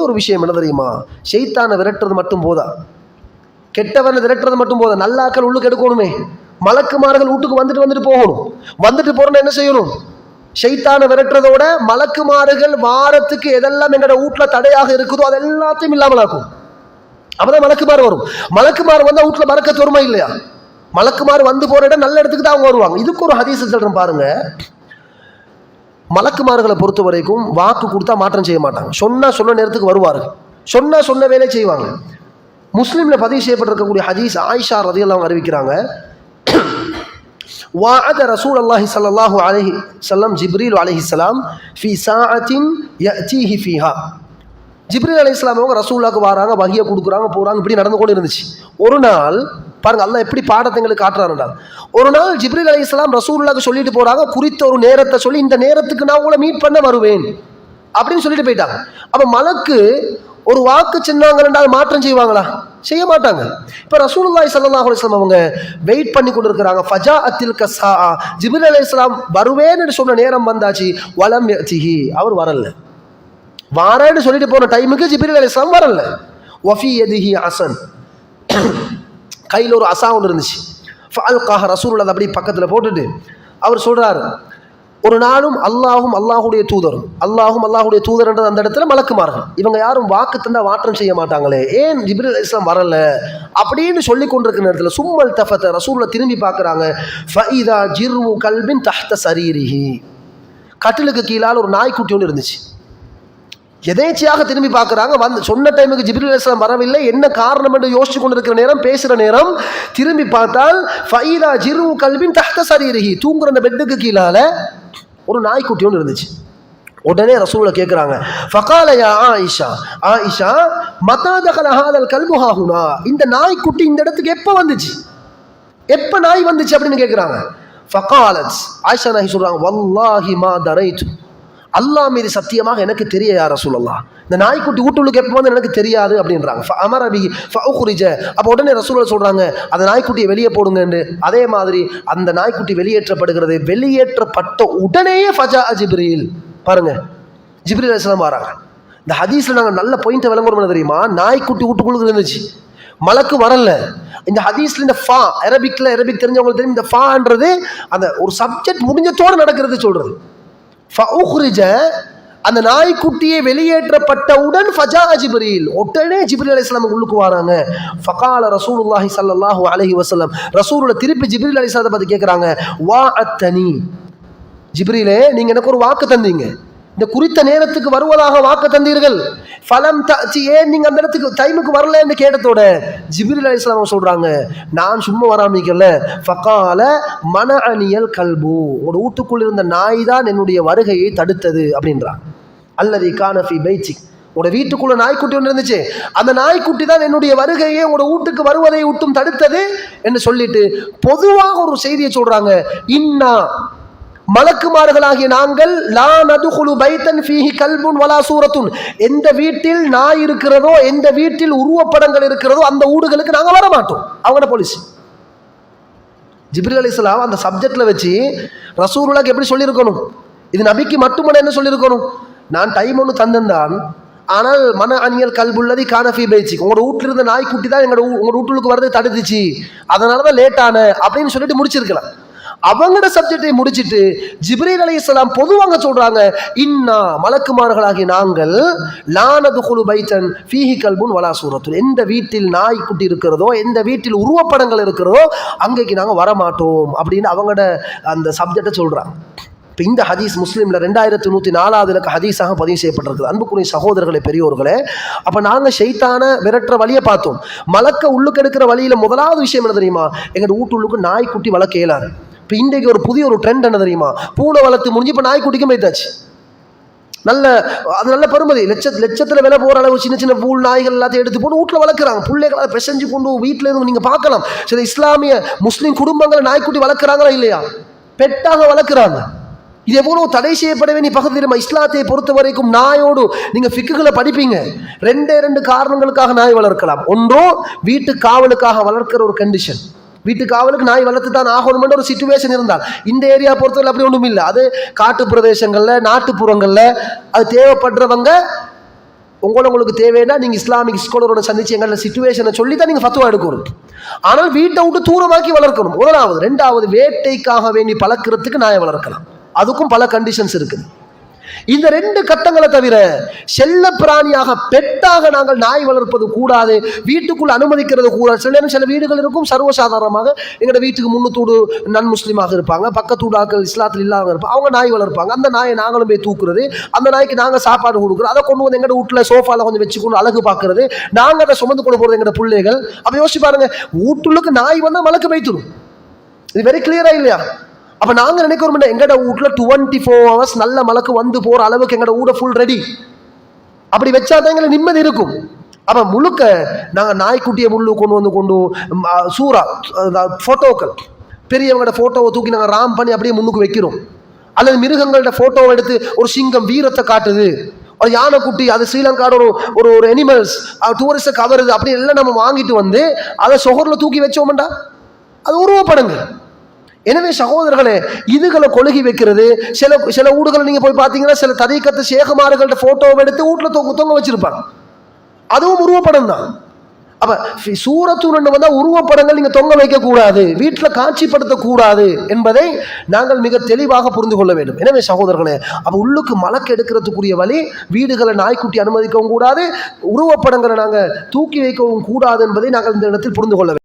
இன்னொரு விஷயம் என்ன தெரியுமா, ஷைத்தானை விரட்டுறது மட்டும் போதா, கெட்டவனை விரட்டுறது மட்டும் போதா, நல்லாக்கள் உள்ளுக்கு எடுக்கணுமே. மலக்குமார்கள் வீட்டுக்கு வந்துட்டு போகணும். வந்துட்டு போறோன்னு என்ன செய்யணும், ஷைத்தானை விரட்டுறதோட மலக்குமார்கள் வாரத்துக்கு எதெல்லாம் எங்களோட வீட்டுல தடையாக இருக்குதோ அது எல்லாத்தையும் இல்லாமல் ஆக்கும். அப்பதான் மலக்குமார் வரும். மலக்குமார் வந்தா வீட்டுல பறக்கத்து வருமா இல்லையா? மலக்குமார் வந்து போற இடம் நல்ல இடத்துக்கு தான் அவங்க வருவாங்க. இதுக்கு ஒரு ஹதீஸ் சொல்றேன் பாருங்க. மலக்குமார்களை பொறுத்த வரைக்கும் வாக்கு கொடுத்தா மாற்றம் செய்ய மாட்டாங்க. சொன்ன நேரத்துக்கு வருவார்கள், சொன்ன வேலை செய்வாங்க. முஸ்லிம்ல பதிவு செய்யப்பட்டிருக்கக்கூடிய ஹதீஸ் ஆயிஷா ரலியல்லாஹு அறிவிக்கிறாங்க, وعد رسول الله صلى الله عليه وسلم جبريل عليه السلام في ساعة يأتيه فيها. ஜிப்ரீல் அலைஹிஸ்ஸலாம் அவங்க ரசூலுல்லாஹ்க்கு வராங்க, வஹியை கொடுக்குறாங்க, போறாங்க, இப்படி நடந்து கொண்டு இருந்துச்சு. ஒரு நாள் பாருங்க, அல்லாஹ் எப்படி பாடத்தை எங்களுக்கு காட்டுறாருன்னா, ஒரு நாள் ஜிப்ரீல் அலைஹிஸ்ஸலாம் ரசூலுல்லாஹ்க்கு சொல்லிட்டு போறாங்க, குறித்த ஒரு நேரத்தை சொல்லி, இந்த நேரத்துக்கு நான் உங்களை மீட் பண்ண வருவேன் அப்படின்னு சொல்லிட்டு போயிட்டாங்க. அப்ப மலக்கு ஒரு வாக்கு சொன்னாங்கன்னா மாற்றம் செய்வாங்களா? செய்ய மாட்டாங்க. இப்ப ரசூலுல்லாஹி ஸல்லல்லாஹு அலைஹி வஸல்லம் அவங்க வெயிட் பண்ணி கொண்டிருக்கிறாங்க. ஃபஜாஅத்தில் கஸா, ஜிப்ரீல் அலைஹிஸ்ஸலாம் வருவேன்னு சொன்ன நேரம் வந்தாச்சு. வலம் யதிஹி, அவர் வரல. வாரேன்னு சொல்லிட்டு போன டைமுக்கு ஜிப்ரீல் அலைஹிஸ்ஸலாம் வரல. வஃபி யதிஹி அஸன், கையில ஒரு அஸா ஒன்று இருந்துச்சு. ஃபஅல்காஹ, ரசூலுல்லாஹ் அப்படி பக்கத்துல போட்டுட்டு அவர் சொல்றாரு, ஒரு நாளும் அல்லாஹும் அல்லாஹுடைய தூதர்ன்றது அந்த இடத்துல மலக்குமார்கள், இவங்க யாரும் வாக்கு தந்தா மாற்றம் செய்ய மாட்டாங்களே, ஏன் ஜிப்ரீல் அலைஹிஸ்ஸலாம் வரல அப்படின்னு சொல்லி கொண்டிருக்கிற நேரத்தில் சும்மல் தஃபத, ரசூலுல்லாஹ் திரும்பி பார்க்குறாங்க. ஃபஇதா ஜிர்வு கல்பின் தஹ்த சரீரிஹி, கட்டிலுக்கு கீழால் ஒரு நாய்க்குட்டி ஒன்று இருந்துச்சு. எதேச்சியாக திரும்பி பார்க்குறாங்க. வந்து சொன்ன டைமுக்கு ஜிப்ரீல் அலைஹிஸ்ஸலாம் வரவில்லை. என்ன காரணம் என்று யோசிச்சு கொண்டிருக்கிற நேரம், பேசுகிற நேரம் திரும்பி பார்த்தால் ஃபஇதா ஜிர்வு கல்பின் தஹ்த சரீரிஹி, தூங்குற அந்த பெட்டுக்கு கீழால ஒரு நாய்க்குட்டி ஒன்று இருந்துச்சு. உடனே ரசூலுல்லாஹ் கேட்குறாங்க, ஃபகால யா ஆயிஷா, ஆயிஷா மதா தகல ஹாதல் கல்பு ஹாஹுனா, இந்த நாய்க்குட்டி இந்த இடத்துக்கு எப்போ வந்துச்சு, எப்போ நாய் வந்துச்சு அப்படின்னு கேட்குறாங்க. ஃபகாலத், ஆயிஷா நாயகி சொல்றாங்க, வல்லாஹி மா தரைத்து, அல்லாஹ் மீது சத்தியமாக எனக்கு தெரிய யா ரசூலல்லாஹ், இந்த நாய்க்குட்டி வீட்டுக்கு எப்போ வந்து எனக்கு தெரியாது அப்படின்றாங்க. அமர பிஹி ஃபஉக்ரிஜ, அப்போ உடனே ரசூலுல்லாஹ் சொல்றாங்க, அந்த நாய்க்குட்டியை வெளியே போடுங்கன்னு. அதே மாதிரி அந்த நாய்க்குட்டி வெளியேற்றப்படுகிறது. வெளியேற்றப்பட்ட உடனேயே ஃபஜா ஜிப்ரீல், பாருங்க ஜிப்ரீல் அலைஹிஸ்ஸலாம் வராங்க. இந்த ஹதீஸ்ல நாங்கள் நல்ல பாயிண்ட் விளங்குறோம் தெரியுமா, நாய்க்குட்டி வீட்டுக்குள்ள இருந்துச்சு, மலக்கு வரல. இந்த ஹதீஸ்ல இந்த ஃபா, அரபிக் தெரிஞ்சவங்களுக்கு தெரியும், இந்த ஃபான்றது அந்த ஒரு சப்ஜெக்ட் முடிஞ்சத்தோடு நடக்கிறது சொல்றது. ஃபஉக்ரிஜ, அந்த நாய்க்குட்டியை வெளியேற்றப்பட்டவுடன் ஃபஜா ஜிப்ரீல், உடனே ஜிப்ரீல் அலைஹிஸ்ஸலாம் உள்ளுக்கு வராங்க. ஃபகால ரசூலுல்லாஹி ஸல்லல்லாஹு அலைஹி வஸல்லம், ரசூலுல்லாஹ் திருப்பி ஜிப்ரீல் அலைஹிஸ்ஸலாத்தை பத்தி கேட்குறாங்க, வஅத்தனி, ஜிப்ரீலே நீங்க எனக்கு ஒரு வாக்கு தந்தீங்க, இந்த குறித்த நேரத்துக்கு வருவதாக வாக்கு தந்தீர்கள். ஃபலம் தஅதி, ஏன் நீங்க அந்த இடத்துக்கு டைமுக்கு வரலன்னு கேட்டதோட ஜிப்ரீல் அலைஹிஸ்ஸலாம் சொல்றாங்க, நான் சும்மா வராமிக்கல. ஃபகால மனஅனியல் கல்பு, உங்களோட வீட்டுக்குள்ள இருந்த நாய் தான் என்னுடைய வருகையை தடுத்தது அப்படின்றான். அல்லதி கான ஃபீ பைத்திக், உங்களோட வீட்டுக்குள்ள நாய்க்குட்டி ஒன்று இருந்துச்சு, அந்த நாய்க்குட்டி தான் என்னுடைய வருகையை உங்களோட வீட்டுக்கு வருவதை விட்டும் தடுத்தது என்று சொல்லிட்டு பொதுவாக ஒரு செய்தியை சொல்றாங்க. இன்னா, மலக்குமார்களாகிய நாங்கள், லா நதுகுலு பைத்தன் ஃபீஹி கல்புன் வலா சூரத்துன், எந்த வீட்டில் நாய் இருக்கிறதோ, எந்த வீட்டில் உருவப்படங்கள் இருக்கிறதோ அந்த வீடுகளுக்கு நாங்கள் வர மாட்டோம். அவங்களோட போலீஸ். ஜிப்ரீல் அலைஹிஸ்ஸலாம் அந்த சப்ஜெக்ட்ல வச்சு ரசூலுல்லாஹ்க்கு எப்படி சொல்லியிருக்கணும், இது நபிக்கு மட்டுமல்ல என்ன சொல்லியிருக்கணும், நான் டைம் ஒன்று தந்தந்தான், ஆனால் மன அணியல் கல்புள்ளதி கானஃபி பைச்சி, உங்களோட வீட்டில் இருந்த நாய்க்குட்டி தான் உங்களோட வீட்டுக்கு வரது தடுத்துச்சு, அதனால தான் லேட்டான அப்படின்னு சொல்லிட்டு முடிச்சிருக்கலாம். அவங்களோட சப்ஜெக்டை முடிச்சிட்டு ஜிப்ரீல் அலைஹிஸ்ஸலாம் பொதுவாக சொல்றாங்க, இன்னா, மலக்குமார்களாகி நாங்கள், லா நதுகுலு பைத்தன் ஃபீஹி கல்புன் வலா சூரத்துன், எந்த வீட்டில் நாய்க்குட்டி இருக்கிறதோ, எந்த வீட்டில் உருவப்படங்கள் இருக்கிறதோ அங்கேக்கு நாங்கள் வரமாட்டோம் அப்படின்னு அவங்களோட அந்த சப்ஜெக்டை சொல்றாங்க. இப்போ இந்த ஹதீஸ் முஸ்லீமில் 2104 ஹதீஸாக பதிவு செய்யப்பட்டிருக்குது. அன்புக்குரிய சகோதரர்களே, பெரியோர்களே, அப்போ நாங்கள் ஷைத்தான விரட்டுற வழியை பார்த்தோம். மலக்க உள்ளுக்கு எடுக்கிற வழியில் முதலாவது விஷயம் என்ன தெரியுமா, எங்களோட வீட்டுள்ளுக்கு நாய்க்குட்டி வளர்க்க இயலாது. இப்போ இன்றைக்கு ஒரு புதிய ஒரு ட்ரெண்ட் என்ன தெரியுமா, பூனை வளர்த்து முடிஞ்சு இப்போ நாய்க்குட்டிக்கும் போய்த்தாச்சு. அது நல்ல பெருமதி, லட்சத்தில் விலை போகிற அளவு சின்ன சின்ன பூல் நாய்கள் எல்லாத்தையும் எடுத்து போட்டு வீட்டில் வளர்க்குறாங்க. பிள்ளைகளை பிசைஞ்சு கொண்டு வீட்டில் இருந்து நீங்கள் பார்க்கலாம். சில இஸ்லாமிய முஸ்லீம் குடும்பங்களை நாய்க்குட்டி வளர்க்குறாங்களா இல்லையா, பெட்டாக வளர்க்குறாங்க. இது எவ்வளவு தடை செய்யப்பட வேண்டிய பகுதி தெரியுமா? இஸ்லாத்தை பொறுத்த வரைக்கும் நாயோடு நீங்க ஃபிக்குகளை படிப்பீங்க. 2 காரணங்களுக்காக நாய் வளர்க்கலாம். ஒன்றோ வீட்டு காவலுக்காக வளர்க்கிற ஒரு கண்டிஷன், வீட்டு காவலுக்கு நாய் வளர்த்து தான் ஆகணும்ன்ற ஒரு சிச்சுவேஷன் இருந்தால். இந்த ஏரியா பொறுத்தவரை அப்படி ஒன்றும் இல்லை. அது காட்டு பிரதேசங்கள்ல, நாட்டுப்புறங்கள்ல அது தேவைப்படுறவங்க உங்களுக்கு தேவைன்னா நீங்கள் இஸ்லாமிக் ஸ்காலரோட சந்திச்சு எங்களோட சிச்சுவேஷனை சொல்லி தான் நீங்கள் ஃபத்வா எடுக்கணும். ஆனால் வீட்டை விட்டு தூரமாக்கி வளர்க்கணும் முதலாவது. ரெண்டாவது, வேட்டைக்காக வேண்டி பழக்கிறதுக்கு நாயை வளர்க்கலாம். அதுக்கும் பல கண்டிஷன்ஸ் இருக்குது. இந்த ரெண்டு கட்டங்களை தவிர செல்ல பிராணியாக பெட்டாக நாங்கள் நாய் வளர்ப்பது கூடாது, வீட்டுக்குள் அனுமதிக்கிறது கூடாது. சில வீடுகள் இருக்கும் சர்வசாதாரணமாக எங்களோட வீட்டுக்கு முன்னூத்தூடு நன் முஸ்லீமாக இருப்பாங்க, பக்கத்தூடாக்கள் இஸ்லாத்தில் இல்லாமல் இருப்பாங்க, அவங்க நாய் வளர்ப்பாங்க. அந்த நாயை நாங்களும் போய் தூக்குறது, அந்த நாய்க்கு நாங்கள் சாப்பாடு கொடுக்குறோம், அதை கொண்டு வந்து எங்களோட வீட்டில் சோஃபாவில் கொஞ்சம் வச்சுக்கொண்டு அழகு பார்க்கறது, நாங்கள் அதை சுமந்து கொண்டு போகிறது எங்களோட பிள்ளைகள். அப்போ யோசிச்சு பாருங்க, வீட்டுக்கு நாய் வந்தால் மலக்கு வைத்துடும். இது வெரி கிளியரா இல்லையா? அப்போ நாங்கள் நினைக்கிறோம் எங்கட வீட்டில் 24 hours நல்ல மலக்கு வந்து போகிற அளவுக்கு எங்களோட வீட ஃபுல் ரெடி. அப்படி வச்சா தான் எங்களுக்கு நிம்மதி இருக்கும். அப்போ முழுக்க நாங்கள் நாய்க்குட்டியை கொண்டு சூறா ஃபோட்டோக்கள், பெரியவங்களோட ஃபோட்டோவை தூக்கி நாங்கள் ராம் பண்ணி அப்படியே முன்னுக்கு வைக்கிறோம். அல்லது மிருகங்களோட ஃபோட்டோவை எடுத்து ஒரு சிங்கம் வீரத்தை காட்டுது, ஒரு யானைக்குட்டி, அது ஸ்ரீலங்காவோட ஒரு ஒரு அனிமல்ஸ் டூரிஸ்ட்டை கவருது, அப்படி எல்லாம் நம்ம வாங்கிட்டு வந்து அதை சொகரில் தூக்கி வச்சோம்டா அது உருவப்படங்க. எனவே சகோதரர்களே, இதுகளை கொழுகி வைக்கிறது, சில ஊடுகளை நீங்க போய் பார்த்தீங்கன்னா சில தரீக்கத்து ஷேகுமார்கள்ட்ட போட்டோவை எடுத்து வீட்டில் தொங்க வச்சிருப்பாங்க, அதுவும் உருவப்படம் தான். அப்ப சூரத்தூர் வந்தா உருவப்படங்கள் நீங்க தொங்க வைக்க கூடாது, வீட்டில் காட்சிப்படுத்தக்கூடாது என்பதை நாங்கள் மிக தெளிவாக புரிந்து கொள்ள வேண்டும். எனவே சகோதரர்களே, அப்ப உள்ளுக்கு மலக்கு எடுக்கிறதுக்குரிய வழி, வீடுகளை நாய்க்குட்டி அனுமதிக்கவும் கூடாது, உருவப்படங்களை நாங்கள் தூக்கி வைக்கவும் கூடாது என்பதை நாங்கள் இந்த இடத்தில் புரிந்து கொள்ள வேண்டும்.